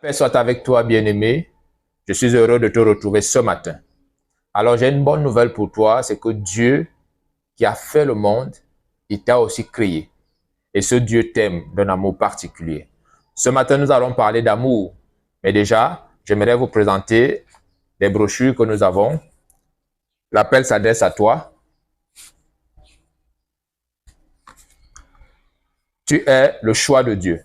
Paix soit avec toi, bien-aimé. Je suis heureux de te retrouver ce matin. Alors, j'ai une bonne nouvelle pour toi, c'est que Dieu qui a fait le monde, il t'a aussi créé. Et ce Dieu t'aime d'un amour particulier. Ce matin, nous allons parler d'amour. Mais déjà, j'aimerais vous présenter les brochures que nous avons. L'appel s'adresse à toi. Tu es le choix de Dieu.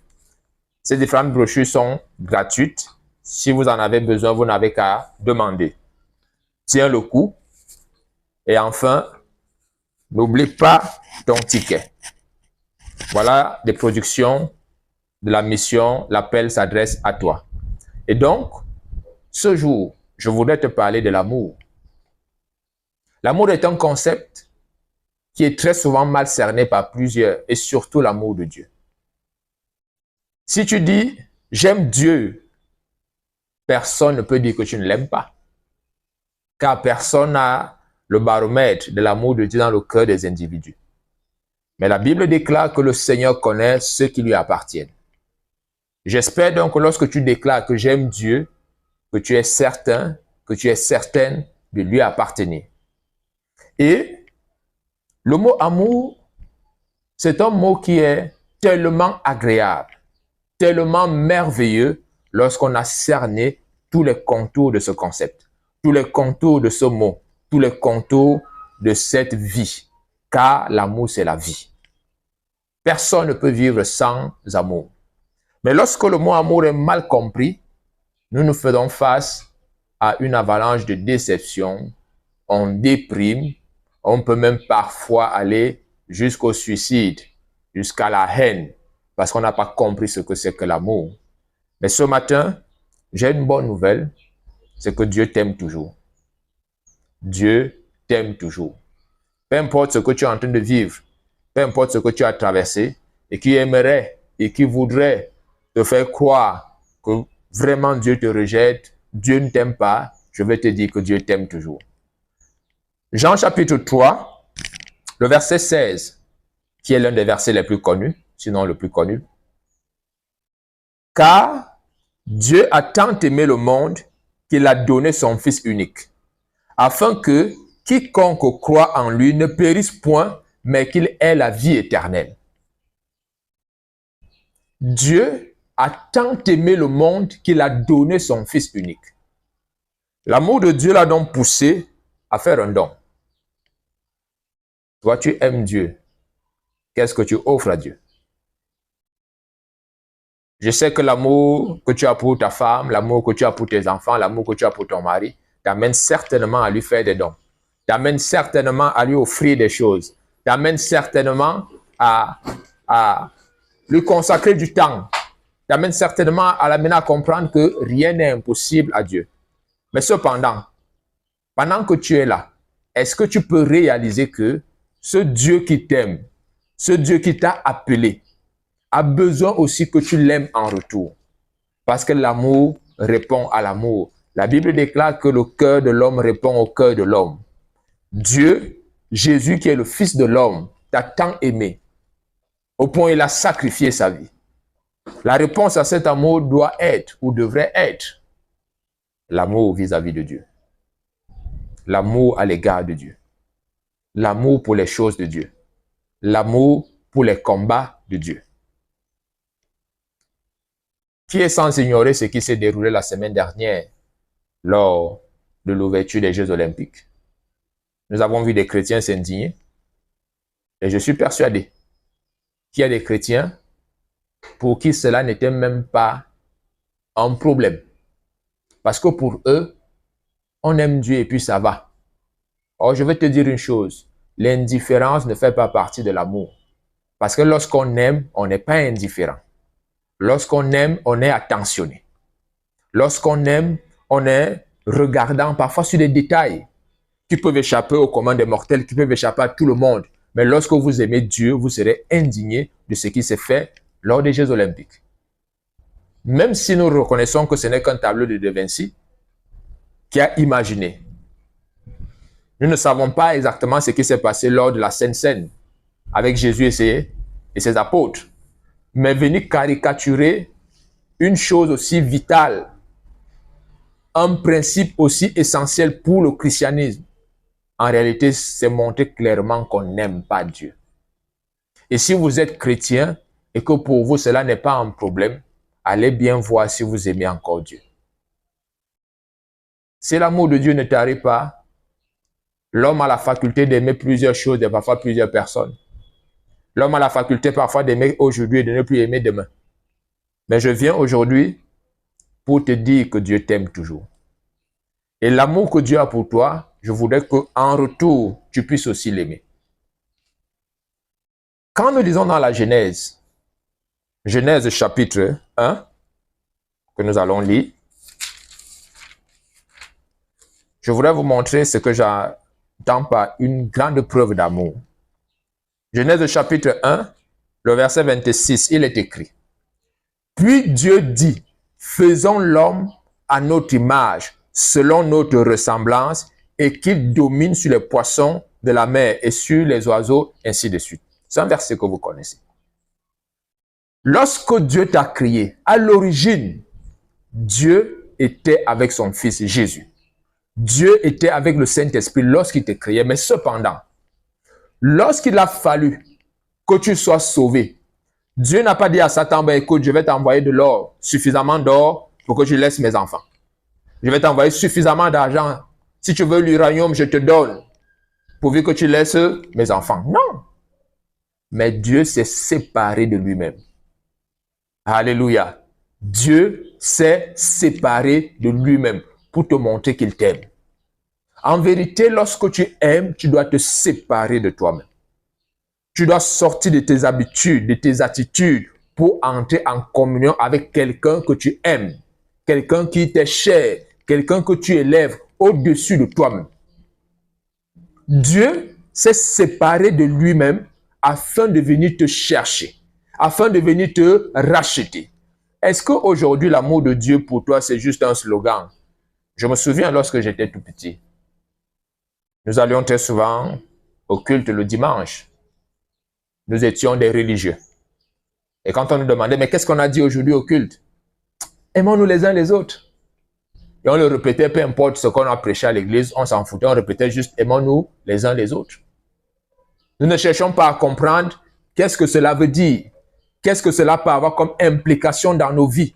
Ces différentes brochures sont gratuites. Si vous en avez besoin, vous n'avez qu'à demander. Tiens le coup. Et enfin, n'oublie pas ton ticket. Voilà des productions de la mission. L'appel s'adresse à toi. Et donc, ce jour, je voudrais te parler de l'amour. L'amour est un concept qui est très souvent mal cerné par plusieurs, et surtout l'amour de Dieu. Si tu dis « j'aime Dieu », personne ne peut dire que tu ne l'aimes pas. Car personne n'a le baromètre de l'amour de Dieu dans le cœur des individus. Mais la Bible déclare que le Seigneur connaît ceux qui lui appartiennent. J'espère donc que lorsque tu déclares que j'aime Dieu, que tu es certain, que tu es certaine de lui appartenir. Et le mot amour, c'est un mot qui est tellement agréable, tellement merveilleux lorsqu'on a cerné tous les contours de ce concept, tous les contours de ce mot, tous les contours de cette vie. Car l'amour, c'est la vie. Personne ne peut vivre sans amour. Mais lorsque le mot amour est mal compris, nous nous faisons face à une avalanche de déception. On déprime, on peut même parfois aller jusqu'au suicide, jusqu'à la haine, parce qu'on n'a pas compris ce que c'est que l'amour. Mais ce matin, j'ai une bonne nouvelle, c'est que Dieu t'aime toujours. Dieu t'aime toujours. Peu importe ce que tu es en train de vivre, peu importe ce que tu as traversé, et qui aimerait et qui voudrait te faire croire que vraiment Dieu te rejette, Dieu ne t'aime pas, je vais te dire que Dieu t'aime toujours. Jean chapitre 3, le verset 16, qui est l'un des versets les plus connus, sinon le plus connu. Car Dieu a tant aimé le monde qu'il a donné son Fils unique, afin que quiconque croit en lui ne périsse point, mais qu'il ait la vie éternelle. Dieu a tant aimé le monde qu'il a donné son Fils unique. L'amour de Dieu l'a donc poussé à faire un don. Toi, tu aimes Dieu. Qu'est-ce que tu offres à Dieu? Je sais que l'amour que tu as pour ta femme, l'amour que tu as pour tes enfants, l'amour que tu as pour ton mari, t'amène certainement à lui faire des dons. T'amène certainement à lui offrir des choses. T'amène certainement à lui consacrer du temps. T'amène certainement à l'amener à comprendre que rien n'est impossible à Dieu. Mais cependant, pendant que tu es là, est-ce que tu peux réaliser que ce Dieu qui t'aime, ce Dieu qui t'a appelé, a besoin aussi que tu l'aimes en retour? Parce que l'amour répond à l'amour. La Bible déclare que le cœur de l'homme répond au cœur de l'homme. Dieu, Jésus qui est le Fils de l'homme, t'a tant aimé, au point où il a sacrifié sa vie. La réponse à cet amour doit être, ou devrait être, l'amour vis-à-vis de Dieu. L'amour à l'égard de Dieu. L'amour pour les choses de Dieu. L'amour pour les combats de Dieu. Qui est sans ignorer ce qui s'est déroulé la semaine dernière lors de l'ouverture des Jeux Olympiques? Nous avons vu des chrétiens s'indigner. Et je suis persuadé qu'il y a des chrétiens pour qui cela n'était même pas un problème. Parce que pour eux, on aime Dieu et puis ça va. Or, je vais te dire une chose. L'indifférence ne fait pas partie de l'amour. Parce que lorsqu'on aime, on n'est pas indifférent. Lorsqu'on aime, on est attentionné. Lorsqu'on aime, on est regardant parfois sur des détails qui peuvent échapper aux commandes des mortels, qui peuvent échapper à tout le monde. Mais lorsque vous aimez Dieu, vous serez indigné de ce qui s'est fait lors des Jeux Olympiques. Même si nous reconnaissons que ce n'est qu'un tableau de Da Vinci qui a imaginé. Nous ne savons pas exactement ce qui s'est passé lors de la Sainte Seine avec Jésus et ses apôtres. Mais venir caricaturer une chose aussi vitale, un principe aussi essentiel pour le christianisme, en réalité, c'est montrer clairement qu'on n'aime pas Dieu. Et si vous êtes chrétien et que pour vous cela n'est pas un problème, allez bien voir si vous aimez encore Dieu. Si l'amour de Dieu ne t'arrive pas, l'homme a la faculté d'aimer plusieurs choses et parfois plusieurs personnes. L'homme a la faculté parfois d'aimer aujourd'hui et de ne plus aimer demain. Mais je viens aujourd'hui pour te dire que Dieu t'aime toujours. Et l'amour que Dieu a pour toi, je voudrais qu'en retour, tu puisses aussi l'aimer. Quand nous lisons dans la Genèse, Genèse chapitre 1, que nous allons lire, je voudrais vous montrer ce que j'entends par une grande preuve d'amour. Genèse chapitre 1, le verset 26, il est écrit. Puis Dieu dit, faisons l'homme à notre image, selon notre ressemblance, et qu'il domine sur les poissons de la mer et sur les oiseaux, ainsi de suite. C'est un verset que vous connaissez. Lorsque Dieu t'a créé, à l'origine, Dieu était avec son Fils Jésus. Dieu était avec le Saint-Esprit lorsqu'il t'a créé. Mais cependant, lorsqu'il a fallu que tu sois sauvé, Dieu n'a pas dit à Satan, ben, écoute, je vais t'envoyer de l'or, suffisamment d'or pour que tu laisses mes enfants. Je vais t'envoyer suffisamment d'argent. Si tu veux l'uranium, je te donne, pourvu que tu laisses mes enfants. Non. Mais Dieu s'est séparé de lui-même. Alléluia. Dieu s'est séparé de lui-même pour te montrer qu'il t'aime. En vérité, lorsque tu aimes, tu dois te séparer de toi-même. Tu dois sortir de tes habitudes, de tes attitudes pour entrer en communion avec quelqu'un que tu aimes, quelqu'un qui t'est cher, quelqu'un que tu élèves au-dessus de toi-même. Dieu s'est séparé de lui-même afin de venir te chercher, afin de venir te racheter. Est-ce qu'aujourd'hui, l'amour de Dieu pour toi, c'est juste un slogan? Je me souviens lorsque j'étais tout petit. Nous allions très souvent au culte le dimanche. Nous étions des religieux. Et quand on nous demandait, mais qu'est-ce qu'on a dit aujourd'hui au culte? Aimons-nous les uns les autres. Et on le répétait, peu importe ce qu'on a prêché à l'église, on s'en foutait, on répétait juste, aimons-nous les uns les autres. Nous ne cherchons pas à comprendre qu'est-ce que cela veut dire, qu'est-ce que cela peut avoir comme implication dans nos vies.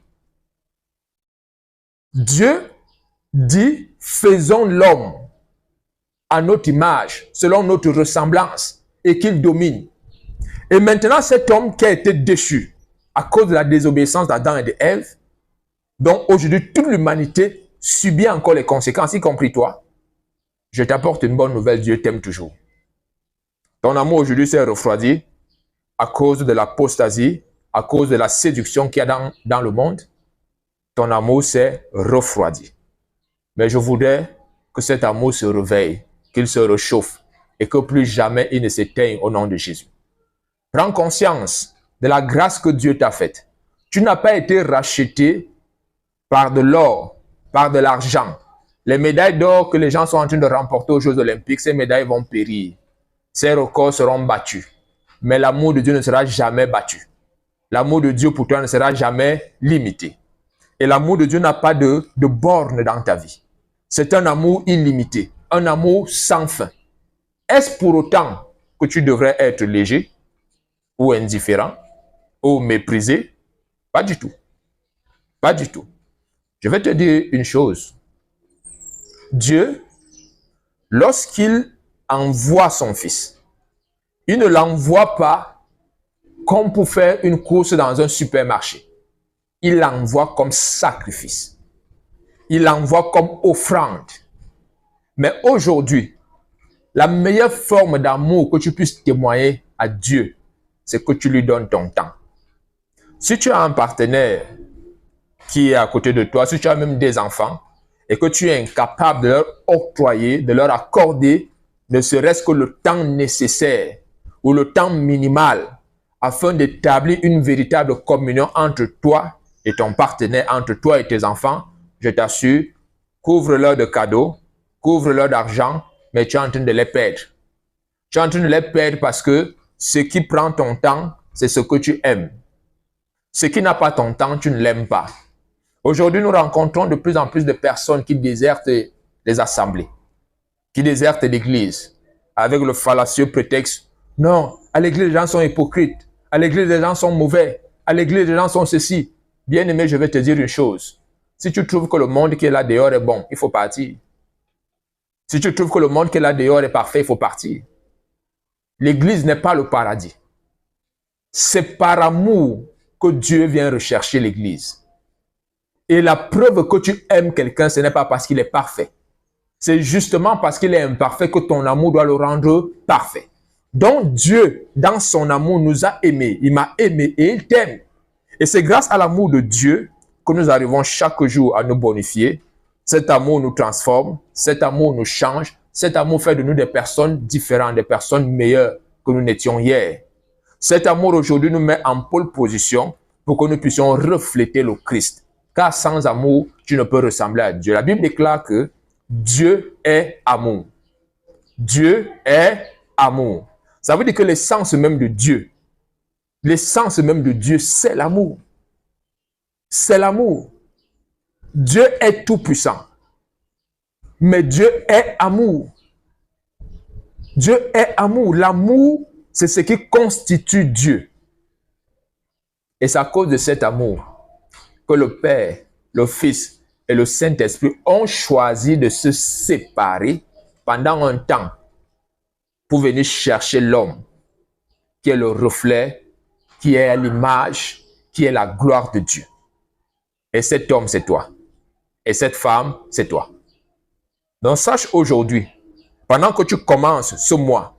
Dieu dit, faisons l'homme à notre image, selon notre ressemblance, et qu'il domine. Et maintenant, cet homme qui a été déchu à cause de la désobéissance d'Adam et d'Ève, dont aujourd'hui toute l'humanité subit encore les conséquences, y compris toi, je t'apporte une bonne nouvelle, Dieu t'aime toujours. Ton amour aujourd'hui s'est refroidi à cause de l'apostasie, à cause de la séduction qu'il y a dans le monde. Ton amour s'est refroidi. Mais je voudrais que cet amour se réveille, qu'il se réchauffe et que plus jamais il ne s'éteigne au nom de Jésus. Prends conscience de la grâce que Dieu t'a faite. Tu n'as pas été racheté par de l'or, par de l'argent. Les médailles d'or que les gens sont en train de remporter aux Jeux Olympiques, ces médailles vont périr. Ces records seront battus. Mais l'amour de Dieu ne sera jamais battu. L'amour de Dieu pour toi ne sera jamais limité. Et l'amour de Dieu n'a pas de borne dans ta vie. C'est un amour illimité, un amour sans fin. Est-ce pour autant que tu devrais être léger ou indifférent ou méprisé? Pas du tout. Pas du tout. Je vais te dire une chose. Dieu, lorsqu'il envoie son Fils, il ne l'envoie pas comme pour faire une course dans un supermarché. Il l'envoie comme sacrifice. Il l'envoie comme offrande. Mais aujourd'hui, la meilleure forme d'amour que tu puisses témoigner à Dieu, c'est que tu lui donnes ton temps. Si tu as un partenaire qui est à côté de toi, si tu as même des enfants, et que tu es incapable de leur octroyer, de leur accorder, ne serait-ce que le temps nécessaire ou le temps minimal afin d'établir une véritable communion entre toi et ton partenaire, entre toi et tes enfants, je t'assure, couvre-leur de cadeaux, couvre-leur d'argent, mais tu es en train de les perdre. Tu es en train de les perdre parce que ce qui prend ton temps, c'est ce que tu aimes. Ce qui n'a pas ton temps, tu ne l'aimes pas. Aujourd'hui, nous rencontrons de plus en plus de personnes qui désertent les assemblées, qui désertent l'église, avec le fallacieux prétexte « Non, à l'église, les gens sont hypocrites. À l'église, les gens sont mauvais. À l'église, les gens sont ceci. » Bien-aimé, je vais te dire une chose. Si tu trouves que le monde qui est là dehors est bon, il faut partir. Si tu trouves que le monde qui est là dehors est parfait, il faut partir. L'église n'est pas le paradis. C'est par amour que Dieu vient rechercher l'église. Et la preuve que tu aimes quelqu'un, ce n'est pas parce qu'il est parfait. C'est justement parce qu'il est imparfait que ton amour doit le rendre parfait. Donc Dieu, dans son amour, nous a aimés. Il m'a aimé et il t'aime. Et c'est grâce à l'amour de Dieu que nous arrivons chaque jour à nous bonifier. Cet amour nous transforme, cet amour nous change, cet amour fait de nous des personnes différentes, des personnes meilleures que nous n'étions hier. Cet amour aujourd'hui nous met en pole position pour que nous puissions refléter le Christ. Car sans amour, tu ne peux ressembler à Dieu. La Bible déclare que Dieu est amour. Dieu est amour. Ça veut dire que l'essence même de Dieu, c'est l'amour. C'est l'amour. Dieu est tout puissant. Mais Dieu est amour. Dieu est amour. L'amour, c'est ce qui constitue Dieu. Et c'est à cause de cet amour que le Père, le Fils et le Saint-Esprit ont choisi de se séparer pendant un temps pour venir chercher l'homme qui est le reflet, qui est l'image, qui est la gloire de Dieu. Et cet homme, c'est toi. Et cette femme, c'est toi. Donc sache aujourd'hui, pendant que tu commences ce mois,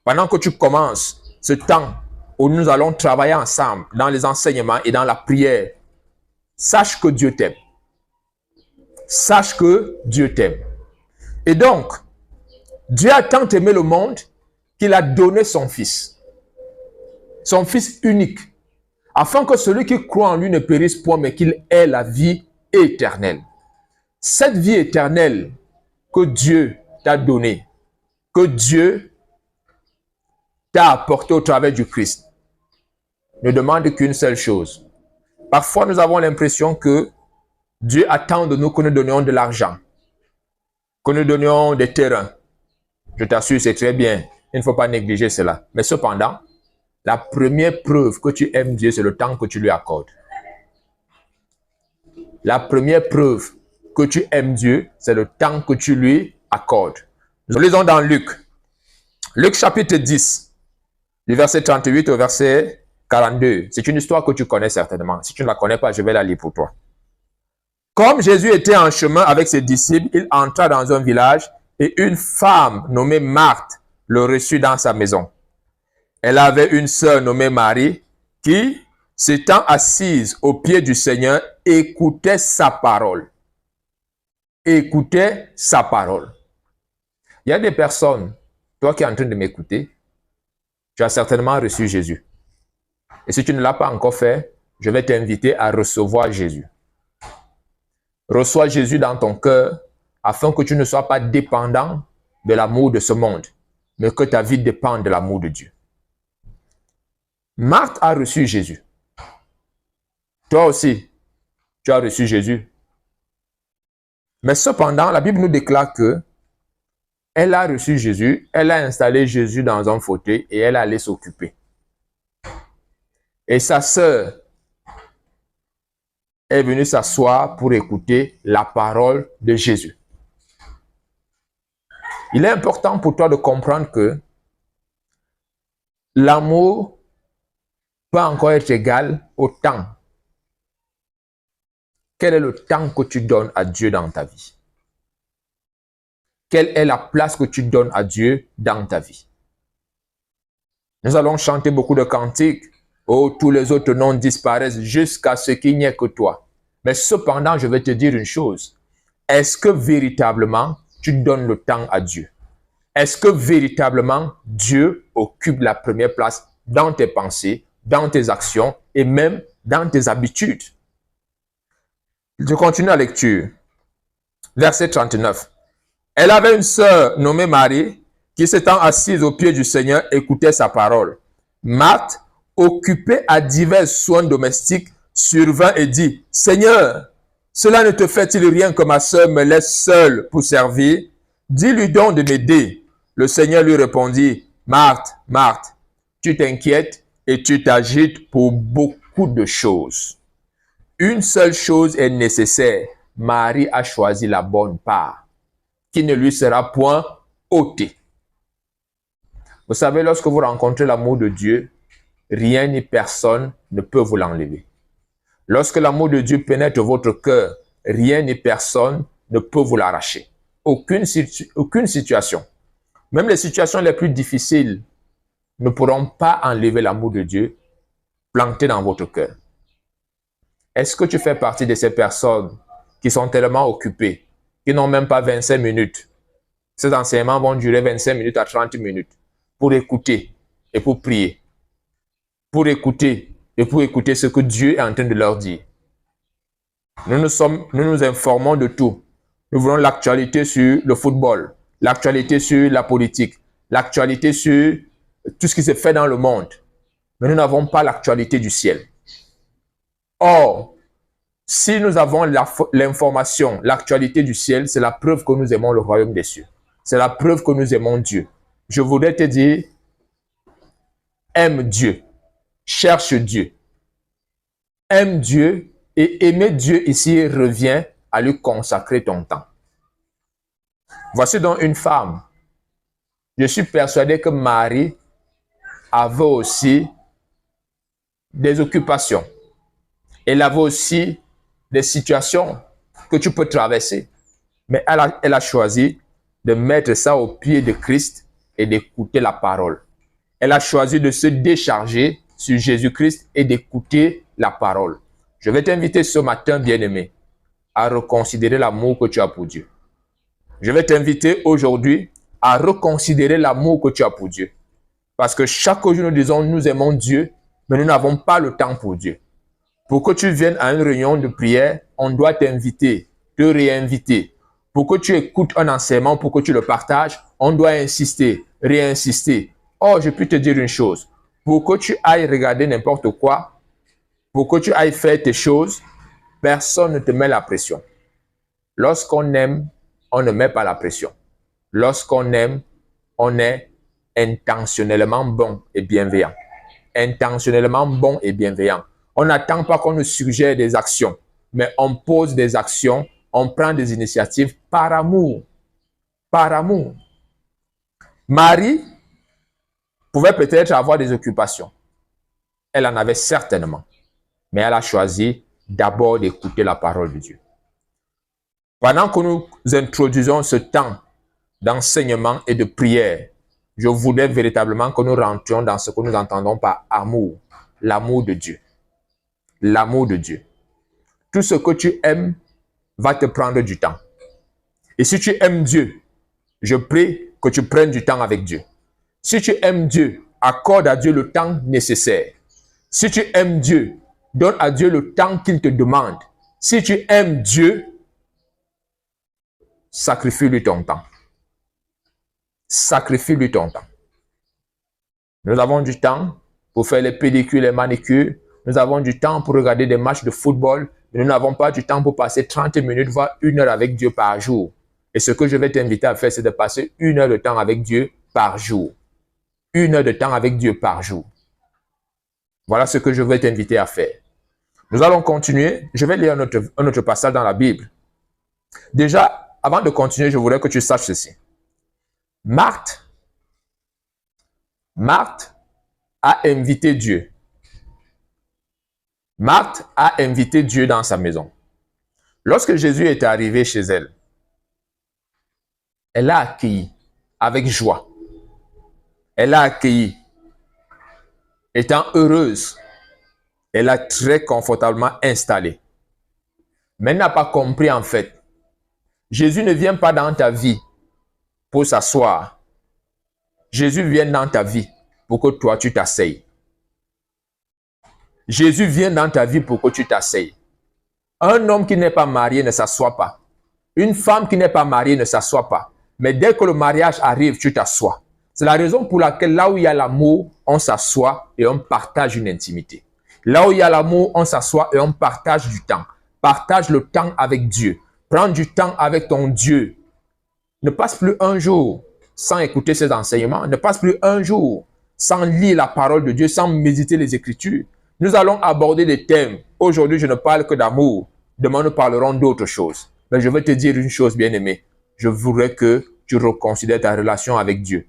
pendant que tu commences ce temps où nous allons travailler ensemble dans les enseignements et dans la prière, sache que Dieu t'aime. Sache que Dieu t'aime. Et donc, Dieu a tant aimé le monde qu'il a donné son Fils unique, afin que celui qui croit en lui ne périsse point, mais qu'il ait la vie éternelle. Cette vie éternelle que Dieu t'a donnée, que Dieu t'a apportée au travers du Christ, ne demande qu'une seule chose. Parfois, nous avons l'impression que Dieu attend de nous que nous donnions de l'argent, que nous donnions des terrains. Je t'assure, c'est très bien. Il ne faut pas négliger cela. Mais cependant, la première preuve que tu aimes Dieu, c'est le temps que tu lui accordes. La première preuve que tu aimes Dieu, c'est le temps que tu lui accordes. Nous lisons dans Luc. Luc chapitre 10, du verset 38 au verset 42. C'est une histoire que tu connais certainement. Si tu ne la connais pas, je vais la lire pour toi. Comme Jésus était en chemin avec ses disciples, il entra dans un village et une femme nommée Marthe le reçut dans sa maison. Elle avait une sœur nommée Marie qui, s'étant assise aux pieds du Seigneur, écoutait sa parole. Écoutait sa parole. Il y a des personnes, toi qui es en train de m'écouter, tu as certainement reçu Jésus. Et si tu ne l'as pas encore fait, je vais t'inviter à recevoir Jésus. Reçois Jésus dans ton cœur afin que tu ne sois pas dépendant de l'amour de ce monde, mais que ta vie dépende de l'amour de Dieu. Marthe a reçu Jésus. Toi aussi, tu as reçu Jésus. Mais cependant, la Bible nous déclare que elle a reçu Jésus, elle a installé Jésus dans un fauteuil et elle allait s'occuper. Et sa sœur est venue s'asseoir pour écouter la parole de Jésus. Il est important pour toi de comprendre que l'amour peut encore être égal au temps. Quel est le temps que tu donnes à Dieu dans ta vie? Quelle est la place que tu donnes à Dieu dans ta vie? Nous allons chanter beaucoup de cantiques. Oh, tous les autres noms disparaissent jusqu'à ce qu'il n'y ait que toi. Mais cependant, je vais te dire une chose. Est-ce que véritablement, tu donnes le temps à Dieu? Est-ce que véritablement, Dieu occupe la première place dans tes pensées, dans tes actions et même dans tes habitudes? Je continue la lecture. Verset 39. Elle avait une sœur nommée Marie qui, s'étant assise aux pieds du Seigneur, écoutait sa parole. Marthe occupé à divers soins domestiques, survint et dit, « Seigneur, cela ne te fait-il rien que ma sœur me laisse seule pour servir? Dis-lui donc de m'aider. » Le Seigneur lui répondit, « Marthe, Marthe, tu t'inquiètes et tu t'agites pour beaucoup de choses. Une seule chose est nécessaire. Marie a choisi la bonne part, qui ne lui sera point ôtée. » Vous savez, lorsque vous rencontrez l'amour de Dieu, rien ni personne ne peut vous l'enlever. Lorsque l'amour de Dieu pénètre votre cœur, rien ni personne ne peut vous l'arracher. Aucune situation, même les situations les plus difficiles, ne pourront pas enlever l'amour de Dieu planté dans votre cœur. Est-ce que tu fais partie de ces personnes qui sont tellement occupées, qui n'ont même pas 25 minutes? Ces enseignements vont durer 25 minutes à 30 minutes pour écouter et pour prier. Pour écouter et pour écouter ce que Dieu est en train de leur dire. Nous nous informons de tout. Nous voulons l'actualité sur le football, l'actualité sur la politique, l'actualité sur tout ce qui se fait dans le monde. Mais nous n'avons pas l'actualité du ciel. Or, si nous avons l'information, l'actualité du ciel, c'est la preuve que nous aimons le royaume des cieux. C'est la preuve que nous aimons Dieu. Je voudrais te dire, aime Dieu, cherche Dieu. Aime Dieu et aimer Dieu ici revient à lui consacrer ton temps. Voici donc une femme. Je suis persuadé que Marie avait aussi des occupations. Elle avait aussi des situations que tu peux traverser. Mais elle a choisi de mettre ça au pied de Christ et d'écouter la parole. Elle a choisi de se décharger sur Jésus-Christ et d'écouter la parole. Je vais t'inviter ce matin, bien-aimé, à reconsidérer l'amour que tu as pour Dieu. Je vais t'inviter aujourd'hui à reconsidérer l'amour que tu as pour Dieu. Parce que chaque jour, nous disons, nous aimons Dieu, mais nous n'avons pas le temps pour Dieu. Pour que tu viennes à une réunion de prière, on doit t'inviter, te réinviter. Pour que tu écoutes un enseignement, pour que tu le partages, on doit insister, réinsister. Oh, je peux te dire une chose. Pour que tu ailles regarder n'importe quoi, pour que tu ailles faire tes choses, personne ne te met la pression. Lorsqu'on aime, on ne met pas la pression. Lorsqu'on aime, on est intentionnellement bon et bienveillant. Intentionnellement bon et bienveillant. On n'attend pas qu'on nous suggère des actions, mais on pose des actions, on prend des initiatives par amour. Par amour. Marie pouvait peut-être avoir des occupations. Elle en avait certainement. Mais elle a choisi d'abord d'écouter la parole de Dieu. Pendant que nous introduisons ce temps d'enseignement et de prière, je voudrais véritablement que nous rentrions dans ce que nous entendons par amour. L'amour de Dieu. L'amour de Dieu. Tout ce que tu aimes va te prendre du temps. Et si tu aimes Dieu, je prie que tu prennes du temps avec Dieu. Si tu aimes Dieu, accorde à Dieu le temps nécessaire. Si tu aimes Dieu, donne à Dieu le temps qu'il te demande. Si tu aimes Dieu, sacrifie-lui ton temps. Sacrifie-lui ton temps. Nous avons du temps pour faire les pédicures, les manicures. Nous avons du temps pour regarder des matchs de football. Mais nous n'avons pas du temps pour passer 30 minutes, voire 1 heure avec Dieu par jour. Et ce que je vais t'inviter à faire, c'est de passer 1 heure de temps avec Dieu par jour. 1 heure de temps avec Dieu par jour. Voilà ce que je vais t'inviter à faire. Nous allons continuer. Je vais lire un autre passage dans la Bible. Déjà, avant de continuer, je voudrais que tu saches ceci. Marthe a invité Dieu. Marthe a invité Dieu dans sa maison. Lorsque Jésus est arrivé chez elle, elle l'a accueilli avec joie. Elle l'a accueilli étant heureuse. Elle l'a très confortablement installé. Mais elle n'a pas compris en fait. Jésus ne vient pas dans ta vie pour s'asseoir. Jésus vient dans ta vie pour que toi tu t'asseyes. Jésus vient dans ta vie pour que tu t'asseyes. Un homme qui n'est pas marié ne s'assoit pas. Une femme qui n'est pas mariée ne s'assoit pas. Mais dès que le mariage arrive, tu t'assois. C'est la raison pour laquelle là où il y a l'amour, on s'assoit et on partage une intimité. Là où il y a l'amour, on s'assoit et on partage du temps. Partage le temps avec Dieu. Prends du temps avec ton Dieu. Ne passe plus un jour sans écouter ses enseignements. Ne passe plus un jour sans lire la parole de Dieu, sans méditer les Écritures. Nous allons aborder des thèmes. Aujourd'hui, je ne parle que d'amour. Demain, nous parlerons d'autres choses. Mais je vais te dire une chose, bien-aimé. Je voudrais que tu reconsidères ta relation avec Dieu.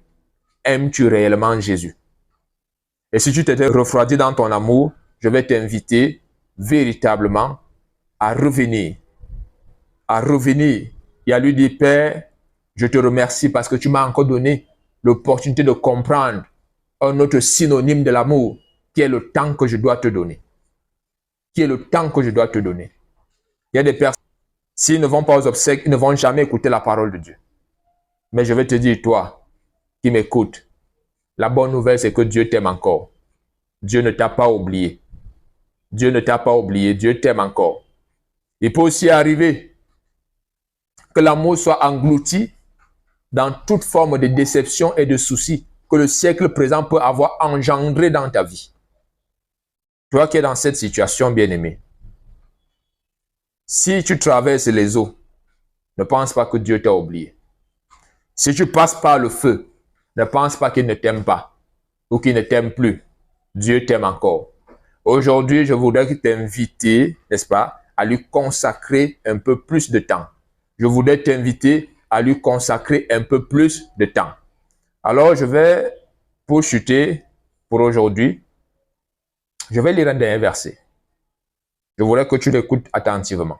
Aimes-tu réellement Jésus? Et si tu t'étais refroidi dans ton amour, je vais t'inviter véritablement à revenir. À revenir et à lui dire, Père, je te remercie parce que tu m'as encore donné l'opportunité de comprendre un autre synonyme de l'amour, qui est le temps que je dois te donner. Qui est le temps que je dois te donner. Il y a des personnes, s'ils ne vont pas aux obsèques, ils ne vont jamais écouter la parole de Dieu. Mais je vais te dire, toi, qui m'écoutes, la bonne nouvelle, c'est que Dieu t'aime encore. Dieu ne t'a pas oublié. Dieu ne t'a pas oublié. Dieu t'aime encore. Il peut aussi arriver que l'amour soit englouti dans toute forme de déception et de soucis que le siècle présent peut avoir engendré dans ta vie. Toi qui es dans cette situation, bien-aimé, si tu traverses les eaux, ne pense pas que Dieu t'a oublié. Si tu passes par le feu, ne pense pas qu'il ne t'aime pas ou qu'il ne t'aime plus. Dieu t'aime encore. Aujourd'hui, je voudrais t'inviter, n'est-ce pas, à lui consacrer un peu plus de temps. Je voudrais t'inviter à lui consacrer un peu plus de temps. Alors, je vais, pour chuter, pour aujourd'hui, je vais lire un dernier verset. Je voudrais que tu l'écoutes attentivement.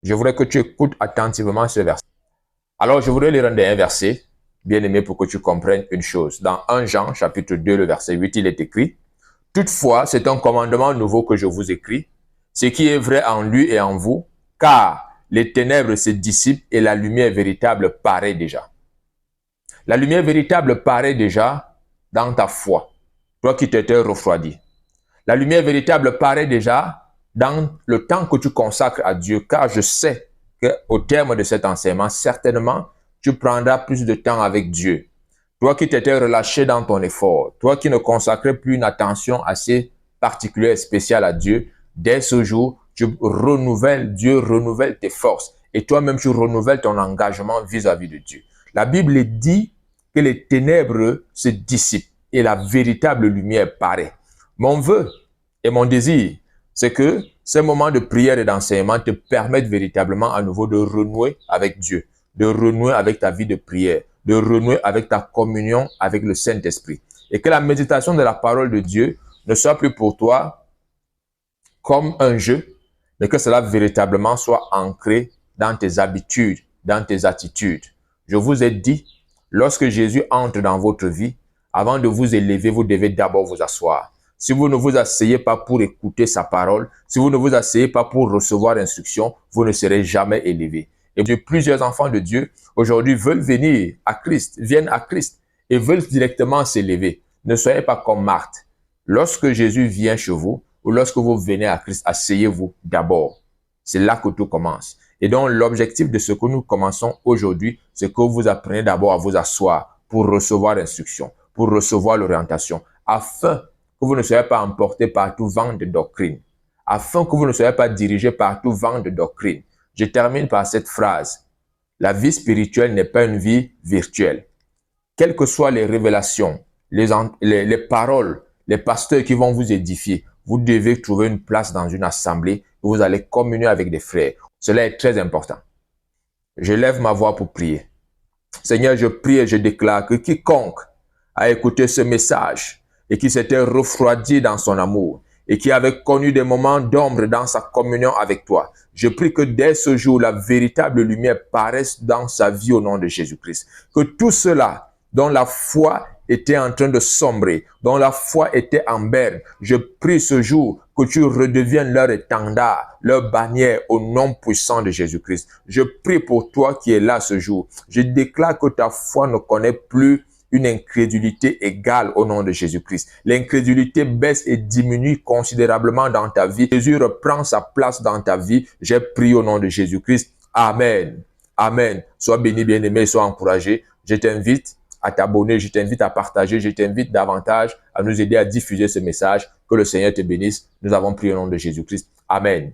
Je voudrais que tu écoutes attentivement ce verset. Alors, je voudrais lire un dernier verset, bien aimé, pour que tu comprennes une chose. Dans 1 Jean, chapitre 2, le verset 8, il est écrit, « Toutefois, c'est un commandement nouveau que je vous écris, ce qui est vrai en lui et en vous, car les ténèbres se dissipent et la lumière véritable paraît déjà. » La lumière véritable paraît déjà dans ta foi, toi qui t'étais refroidi. La lumière véritable paraît déjà dans le temps que tu consacres à Dieu, car je sais qu'au terme de cet enseignement, certainement, tu prendras plus de temps avec Dieu. Toi qui t'étais relâché dans ton effort, toi qui ne consacrais plus une attention assez particulière et spéciale à Dieu, dès ce jour, Dieu renouvelle tes forces et toi-même tu renouvelles ton engagement vis-à-vis de Dieu. La Bible dit que les ténèbres se dissipent et la véritable lumière paraît. Mon vœu et mon désir, c'est que ces moments de prière et d'enseignement te permettent véritablement à nouveau de renouer avec Dieu, de renouer avec ta vie de prière, de renouer avec ta communion avec le Saint-Esprit. Et que la méditation de la parole de Dieu ne soit plus pour toi comme un jeu, mais que cela véritablement soit ancré dans tes habitudes, dans tes attitudes. Je vous ai dit, lorsque Jésus entre dans votre vie, avant de vous élever, vous devez d'abord vous asseoir. Si vous ne vous asseyez pas pour écouter sa parole, si vous ne vous asseyez pas pour recevoir l'instruction, vous ne serez jamais élevé. Et plusieurs enfants de Dieu, aujourd'hui, veulent venir à Christ, viennent à Christ et veulent directement s'élever. Ne soyez pas comme Marthe. Lorsque Jésus vient chez vous, ou lorsque vous venez à Christ, asseyez-vous d'abord. C'est là que tout commence. Et donc, l'objectif de ce que nous commençons aujourd'hui, c'est que vous appreniez d'abord à vous asseoir pour recevoir l'instruction, pour recevoir l'orientation, afin que vous ne soyez pas emporté par tout vent de doctrine, afin que vous ne soyez pas dirigé par tout vent de doctrine. Je termine par cette phrase. La vie spirituelle n'est pas une vie virtuelle. Quelles que soient les révélations, les paroles, les pasteurs qui vont vous édifier, vous devez trouver une place dans une assemblée où vous allez communier avec des frères. Cela est très important. Je lève ma voix pour prier. Seigneur, je prie et je déclare que quiconque a écouté ce message et qui s'était refroidi dans son amour et qui avait connu des moments d'ombre dans sa communion avec toi, je prie que dès ce jour, la véritable lumière paraisse dans sa vie au nom de Jésus-Christ. Que tout cela dont la foi était en train de sombrer, dont la foi était en berne, je prie ce jour que tu redeviennes leur étendard, leur bannière au nom puissant de Jésus-Christ. Je prie pour toi qui es là ce jour. Je déclare que ta foi ne connaît plus une incrédulité égale au nom de Jésus-Christ. L'incrédulité baisse et diminue considérablement dans ta vie. Jésus reprend sa place dans ta vie. J'ai prié au nom de Jésus-Christ. Amen. Amen. Sois béni, bien-aimé, sois encouragé. Je t'invite à t'abonner, je t'invite à partager, je t'invite davantage à nous aider à diffuser ce message. Que le Seigneur te bénisse. Nous avons prié au nom de Jésus-Christ. Amen.